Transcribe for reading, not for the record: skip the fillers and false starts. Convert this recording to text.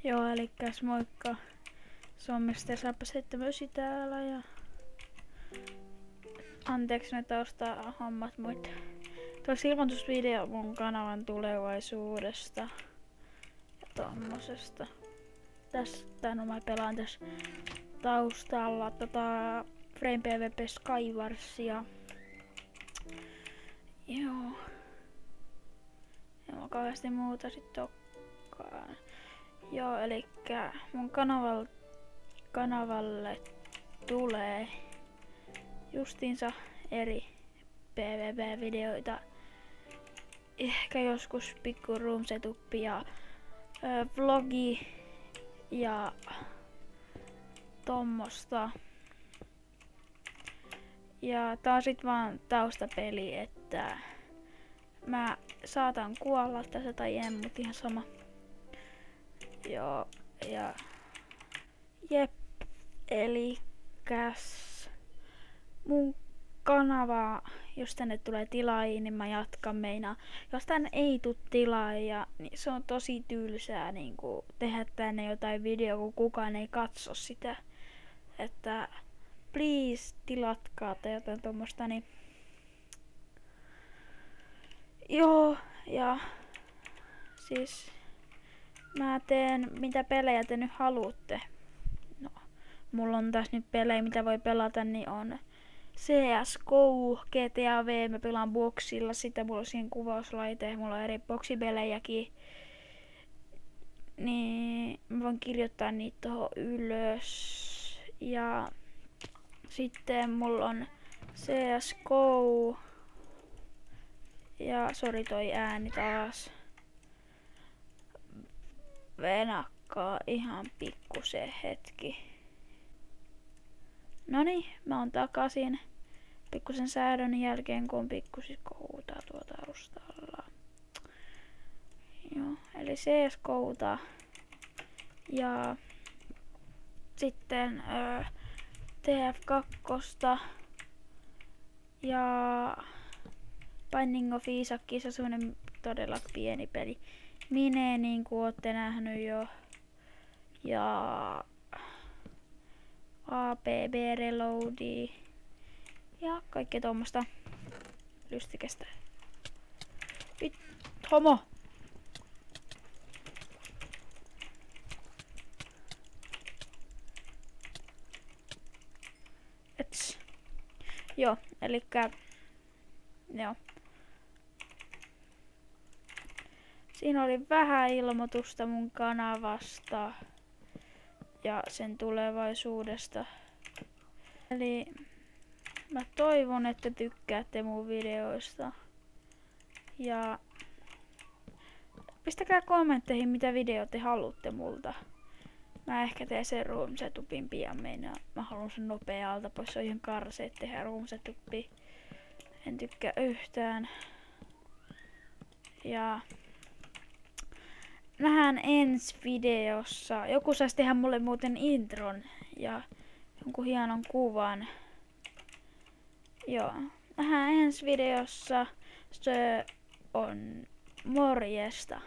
Joo, elikkäs moikka. Se on Mr. Sappa 7 täällä ja anteeksi ne taustahommat, mutta tuossa ilmoitusvideo mun kanavan tulevaisuudesta ja tommosesta. Tästä no mä pelaan tässä taustalla Frame PvP Skywarsia. Joo. Ei mulla kauheasti muuta sit olekaan. Joo, elikkä mun kanavalle tulee justiinsa eri PvP-videoita. Ehkä joskus pikku room setup ja vlogi ja tommosta. Ja tää on sit vaan taustapeli, että mä saatan kuolla tässä tai en, mut ihan sama. Joo, ja jep, elikäs mun kanava, jos tänne tulee tilaajia, niin mä jatkan meinaa. Jos tänne ei tuu tilaajia, niin se on tosi tylsää niinku tehdä tänne jotain videoa, kun kukaan ei katso sitä. Että please tilatkaa tai jotain tommosta, niin joo, ja siis mä teen mitä pelejä te nyt haluatte. No, mulla on tässä nyt pelejä mitä voi pelata, niin on CSGO, GTA V, mä pelaan boxilla, sitten mulla on siihen kuvauslaite, mulla on eri boxipelejäkin. Niin mä voin kirjoittaa niitä tohon ylös. Ja sitten mulla on CSGO. Ja sori toi ääni taas. Venakkaa ihan pikkusen hetki. Noniin, mä oon takaisin pikkusen säädön jälkeen, kun on pikkusen kouta tuota taustalla. Joo, eli CS:GOta. Ja sitten TF2 ja Binding of Isaac, se on semmonen todella pieni peli. Mine, niin kuin ootte nähnyt jo. Ja APB Reloadi. Ja kaikkea tommosta lystikästä. Homo! Ets. Joo, elikkä joo. Siinä oli vähän ilmoitusta mun kanavasta ja sen tulevaisuudesta. Eli mä toivon, että tykkäätte mun videoista. Ja pistäkää kommentteihin, mitä videoita te haluatte multa. Mä ehkä teen sen room setupin pian meinaa. Mä haluan sen nopealta pois, se on ihan karseet tehdä room setupi. En tykkää yhtään. Ja nähdään ensi videossa. Joku saisi tehdä mulle muuten intron ja jonkun hienon kuvan. Joo, nähdään ensi videossa. Se on morjesta.